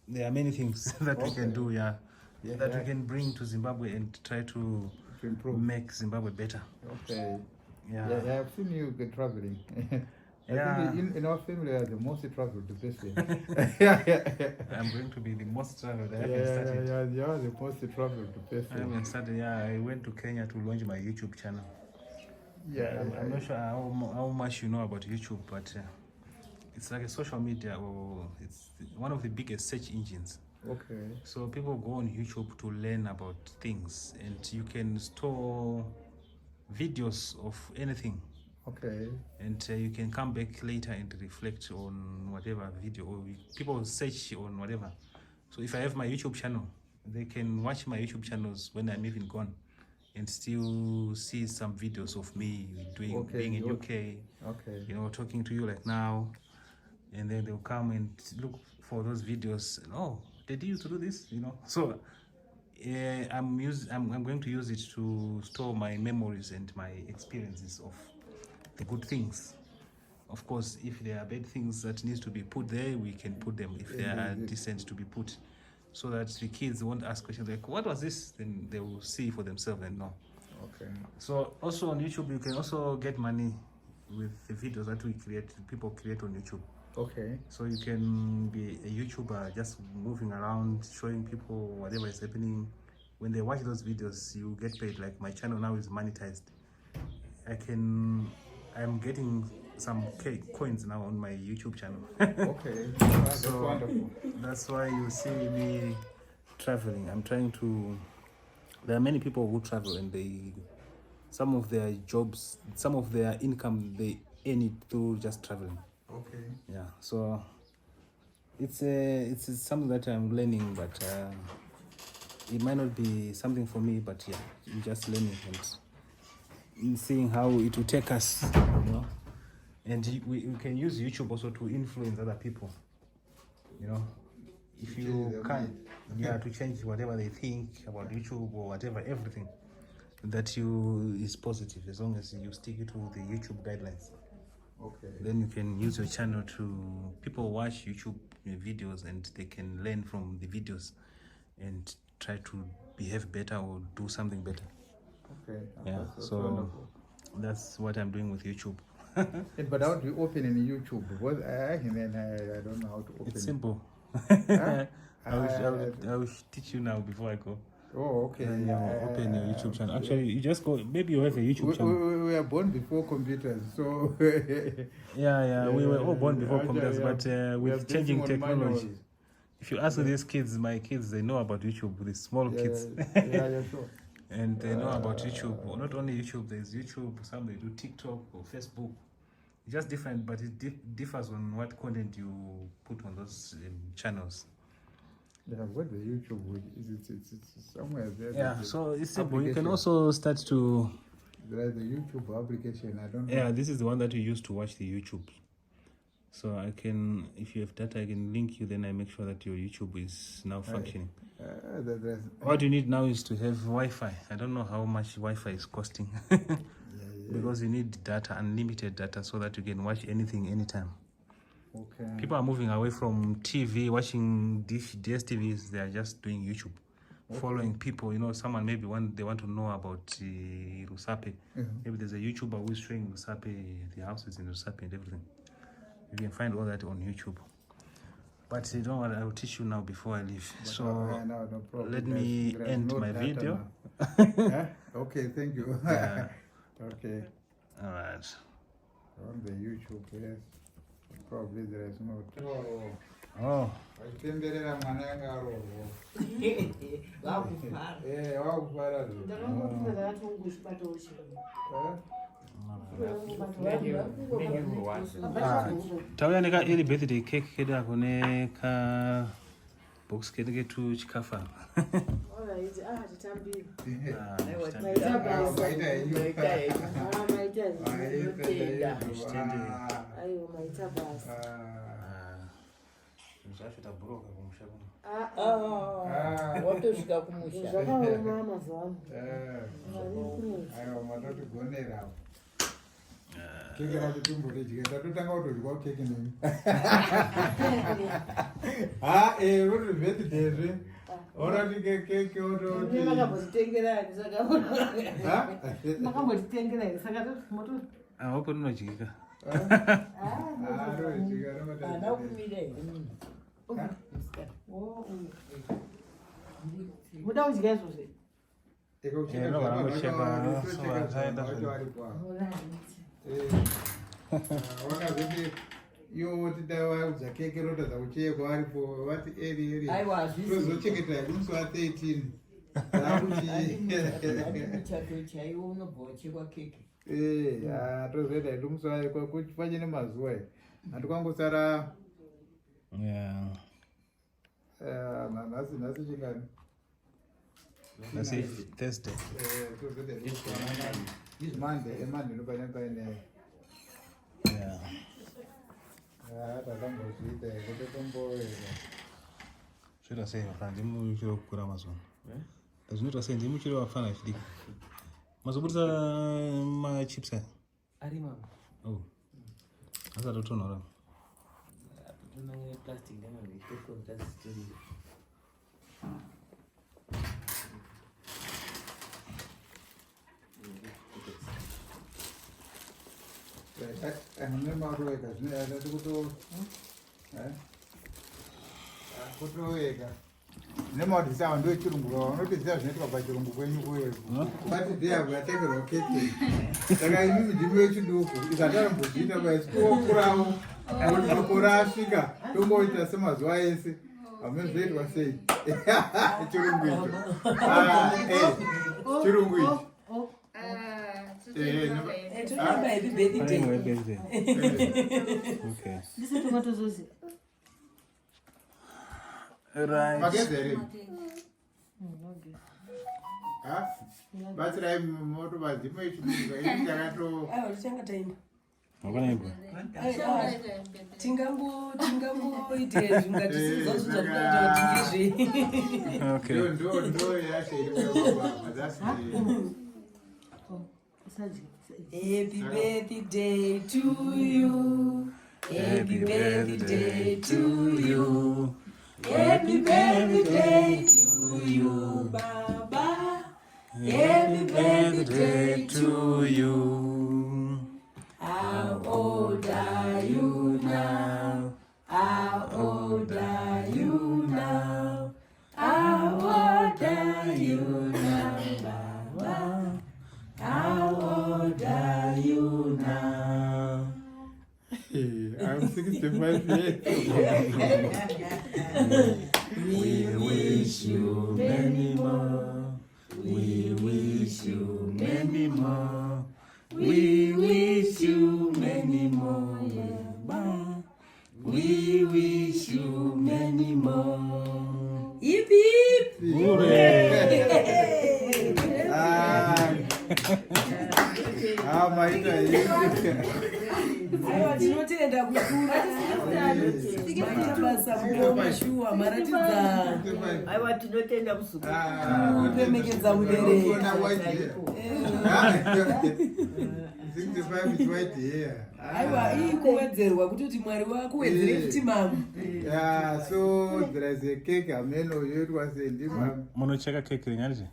there are many things that we can do, we can bring to Zimbabwe and try to improve, make Zimbabwe better. Okay. I've seen you traveling. I think in our family, we are the most traveled person. I'm going to be the most traveled. I haven't started. You are the most traveled person. I haven't started. I went to Kenya to launch my YouTube channel. I'm not sure how much you know about YouTube, but it's like a social media, or it's one of the biggest search engines. Okay. So people go on YouTube to learn about things, and you can store videos of anything. Okay. And you can come back later and reflect on whatever video, or people search on whatever. So if I have my YouTube channel, they can watch my YouTube channels when I'm even gone and still see some videos of me being in UK, talking to you like now, and then they'll come and look for those videos. Oh, did you used to do this? So I'm going to use it to store my memories and my experiences of the good things. Of course, if there are bad things that needs to be put there, we can put them if they are decent to be put, so that the kids won't ask questions like, what was this? Then they will see for themselves and know. Okay. So also on YouTube, you can also get money with the videos that people create on YouTube. Okay. So you can be a YouTuber just moving around, showing people whatever is happening. When they watch those videos, you get paid. Like my channel now is monetized. I'm getting some coins now on my YouTube channel. Okay. That's wonderful. That's why you see me traveling. I'm trying to. There are many people who travel, and some of their jobs, some of their income, they earn it through just traveling. Okay. Yeah. So it's something that I'm learning, but it might not be something for me. But yeah, I'm just learning and seeing how it will take us. And we can use YouTube also to influence other people. If you can, to change whatever they think about YouTube or whatever, everything that is positive, as long as you stick to the YouTube guidelines. Okay. Then you can use your channel to people watch YouTube videos, and they can learn from the videos and try to behave better or do something better. Okay. That's wonderful. That's what I'm doing with YouTube. But how do you open in YouTube? Because I don't know how to open. It's simple. Huh? I will teach you now before I go. Oh, okay. Then you open your YouTube channel. Actually, you just go. Maybe you have a YouTube channel. We were born before computers, so. We were all born before computers, but with changing technology. If you ask these kids, my kids, they know about YouTube. The small kids. Sure. And they know about YouTube. Not only YouTube, there's YouTube. Some they do TikTok or Facebook. It's just different, but it differs on what content you put on those channels. Yeah, I've got the YouTube. It's somewhere there. Yeah, there's so the it's simple. You can application. also start to. There is the YouTube application. I don't know. Yeah, this is the one that you use to watch the YouTube. So I can, if you have data, I can link you. Then I make sure that your YouTube is now functioning. What you need now is to have Wi-Fi. I don't know how much Wi-Fi is costing. Because you need data, unlimited data, so that you can watch anything anytime. Okay. People are moving away from TV, watching DSTVs. They are just doing YouTube, following people. You know, someone maybe they want to know about Rusape. Maybe there's a YouTuber who is showing Rusape, the houses in Rusape and everything. You can find all that on YouTube. But you don't worry, I will teach you now before I leave. So no problem. let me end my video. Okay, thank you. Yeah. Okay. All right. On the YouTube, yes. Probably there is no. Oh. Aitemberera mwana yanga aroho. Wakufara. Wakufara. Ndakambokumbira atungusibata oshiro. Tauya neka iri birthday cake kedu ako neka box kedu ketu chikafa. Alright, titambire. Ayo maita basi. Watosvika kumusha. Zvakaoma mazano. Ayo matatigonera. Keke racho timbodye tatotanga kutodya keke nemi. Roti birthday zve. Orati keke ototi. Makambotitengerani saka. Makambotitengerani saka moto. Hope unodyika. Muda kudya izvozve. Wakazoti iwo tidawaudza keke rotadza kuchekwa varipo vati eri tozochengeta kumusi wa13 Muchato chaiwo unobva uchekwa keke. tozoita kuti musi pachine mazuva hatikangosara nhasi chingani Thursday. Monday nopaine takambozviita kutotomboera Zvinoita sei vafana ndimuchiri wekukura mazuva. Zvinoita sei ndimuchiri wafana vechidiki. Mazobudisa machips aya? Ari mama. Oh. Asati otonhora. Tonanga plastic ndamazvitoko ndazitorira. nemaroeka zvinoyatati kutoveka nemaudhisawa ndo chirungu unotoziva zvinoitwa pachirungu kwenyu kuyeku batidheyako yatengerwa keke saka imimi ndimi wechiduku isatarambozviita baisikuokurawo kuti makore asvika tomboita semazuva ese hamezvoitwa sei chirungu icho chirungu ichi Happy birthday. Okay. This is tomato sauce. Right. magezere batsirai moto vadzima ichimuka ini takato Tichangataimba. Wakanaimba? Tingamboite zvingatisizozo zvatiizvi. Okay. ndo yacho iriwebaba that's Happy birthday to you. Happy birthday to you. Happy birthday to you, Baba. Happy birthday to you. How old are you now? How old are you now? How old are you now, Baba? How old are you now? I'm 65 years. We wish you many more. We wish you many more. We wish you many more. We wish you many more. Yipi yipi. Maita Aiwa tinotenda kukura. Basa mashua maratidza. Aiwa tinotenda kusuku. Kuremekedza mubereki. 65 is right here. Aiwa kuwedzerwa kuti Mwari wakuwedzere kuti mamu. Yeah, so there is a cake ameno yoitwa sendima. Munocheka cake rinyarije?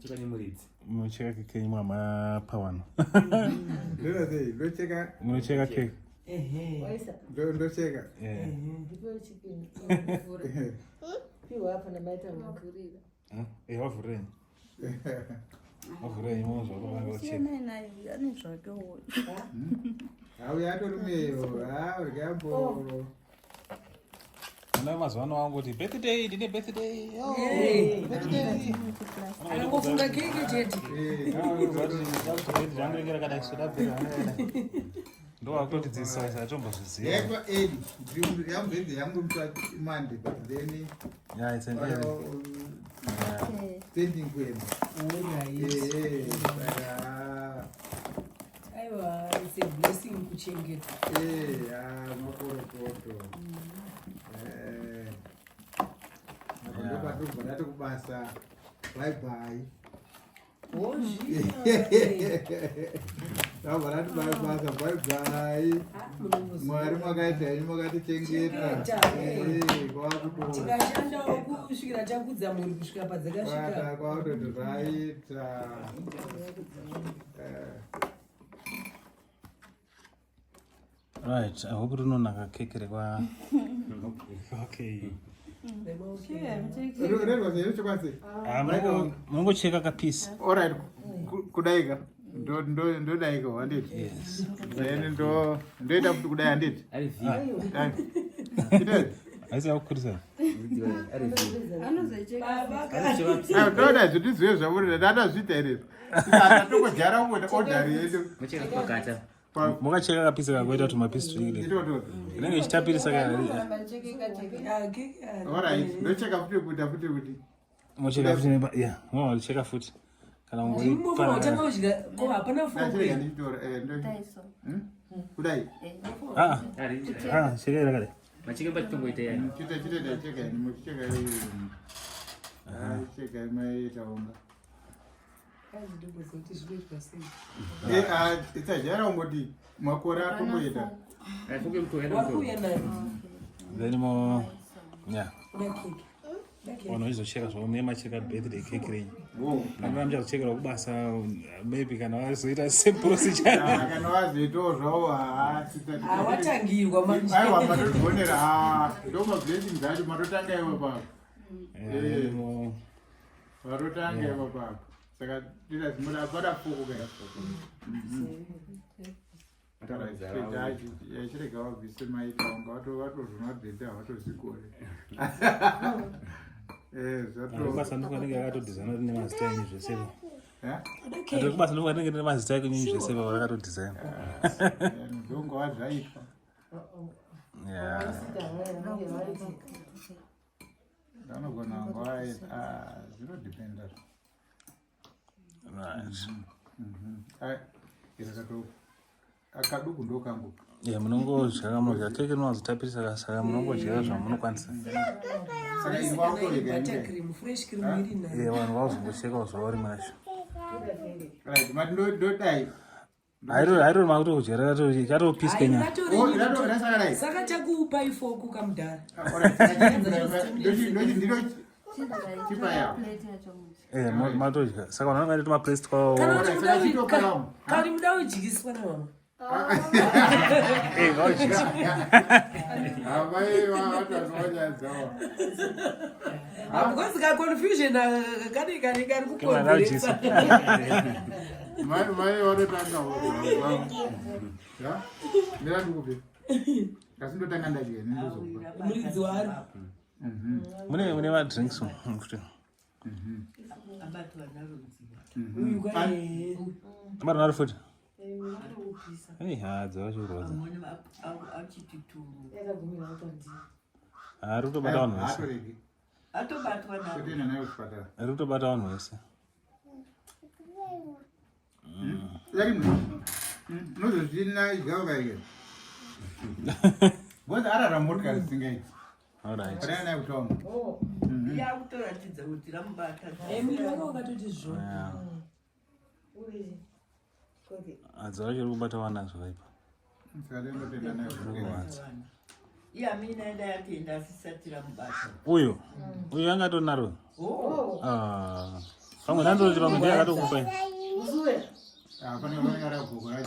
Chika nemuridzi. Munocheka cake nyama pawano. Ndoda sei, ndocheka. Munocheka cake. Ndocheka. Ndipo chicken. Piwa hapa na maita mkurira. Wavurei. Wavurei mwanzo kwa kucheka. Ani zvake uyu. Yatorumeyo, rikambo. Ana mazwana wangu kuti birthday, ndine birthday. Birthday. Anofunga keke chete. Ndangengera kana kusoda pera. Ndo akutodzidzisa zvatombozviziva. Yekwa Edi, yambende yangu Monday, but then Yeah, it's an Edi. Standing queen. Aiwa, it's a blessing kuchengeta. Makorokoto. Ndokwatobva kubasa. Bye bye. Tabarati basa bye bye. Mwari mwakaita henyu mwakatichengeta. Tikashanda kusvikira takudza muri kusvika padzakasvika. Kwakutoti raita. Right, I hope you know naka cake rekwa. Okay. Munongocheka kapiece. Alright, kudaika. Ndodaika wanditi. Yes. Then ndoita kuti kudai handiti. Haisi yakukurisa. Ndoda zvitizive zvavurira ndatazvita here. Tatongojara odhari yedu. Mucheka pakata. Mukacheka kapiece kakoita tumapisi tudiki. Inenge ichitapirisa Alright, ndocheka futi kuti. Mocheka futi yeah, cheka futi. Kana ngori pana. Utanga uchida ko hapana futi. Kudai. Cheka irakade. Machika patongoita yani. Chita cheka ni mucheka hii. Cheka maitaonga. Itajara ungoti makore atomboita. Afuke mtoenda mto. Then mo yeah. Unoizocheka zvomacheka birthday cake renyu. Nanga muchazochekera kubasa maybe kana wazoita same procedure. Kana wazoitawo zvawo watangirwa manje. Aiwa matodonera ndoma blessings acho matotanga iwe baba. Matotanga iwe baba. Saka ndira zimura pada fuku kana fuku. Yachirega wabvise maita unga watozvona birthday watozvikore. Kubasa ndiko anenge akatodhizaina rine mazita enyu zvese. Kubasa ndiko anenge rine mazita enyu zvese vakatodhizaina. Ndongo wazvaitwa. Yeah. Danogona nguva zvinodependa. Right. Akaduku ndokangu. Yeah, munongodya munodya keke munozotapirisa saka munongodya zvamunokwanisa. Saka ini wakutorega cream fresh cream irina. Yeah, vanhu vazongocheka zuva rimwe racho. Right, but ndodai. Hairo makutodya rakatopisi kenya. Saka chakupa ifoku kamudhara. Matodya. Saka vanhu vangaita maplast kwavo. Kari muda ujikiswa na mama. Because ka confusion kani kukonzeresa. Mai wanotanga ya ndira ndikupe kasi ndotanga ndaje ndozopa Muridzi wari. Mune va drinks futi. Abatu vanarudzi. Uyu kwaye. Abatu naro futi. Hadzo vachirodza. Achitituru. Ari kutobata vanhu vese. atobatwa navo. Kutenda nayo kuchipatara. Rutobata vanhu vese. Yarimwe. Unozozvina igavakaike. Both are motikari dzisingaiti. Alright. Patana nayo kutauma. Yakutoratidza kuti ramubata. Mwiri wako wakatoti zvo. Adzara chiri kubata vana zvakaipa. Saka ndotenda nayo kuwanza. Mina enda yatenda asisati ramubata. Uyo angatonaro. Pamwe ndandoti pamwe ndiye akatokupai.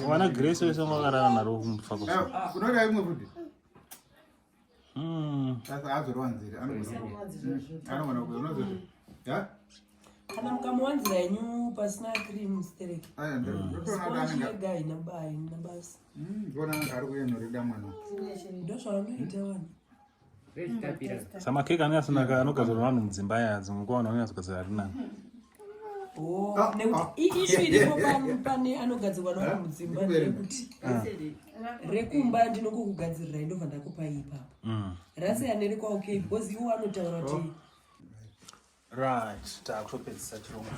Wana Grace wese wakarara naro kumufako. Unoda imwe futi. Sasa azorwanzira anogona kuzoti. Ya? Kana mukamuwanzira yenyu pasina cream stereki. Ndotonaga inabai nabasi. Ndona ari kuyenyoreda mwana. Ndozvanoita vanhu. Samakeke ane asina anogadzirwa vanhu mudzimba yadzo ngokuona unyatsogadzira ari nani. Nekuti ishu iripo pane anogadzirwa navanhu mudzimba nekuti rekumba ndinokukugadzirirai ndobva ndakupai ipapo. Rasi aneri kwaokei because iwo anotaura kuti right takutopedzisa chirongwa.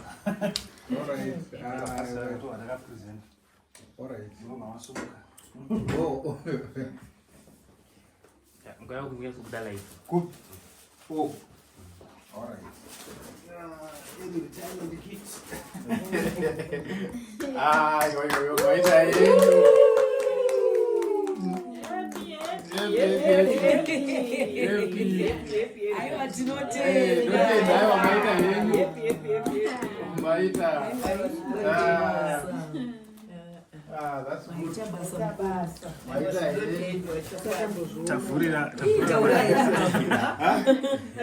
Nguva yokuuya kubuda live. aiwa tinotenda. Tavhurira.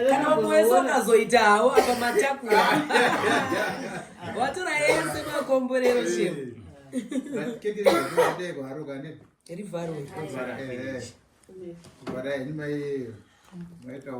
Kana umwe wese ukazoitawo apa matakura. Watora yese makomborero chero. Rivharo. Bara ini mai maita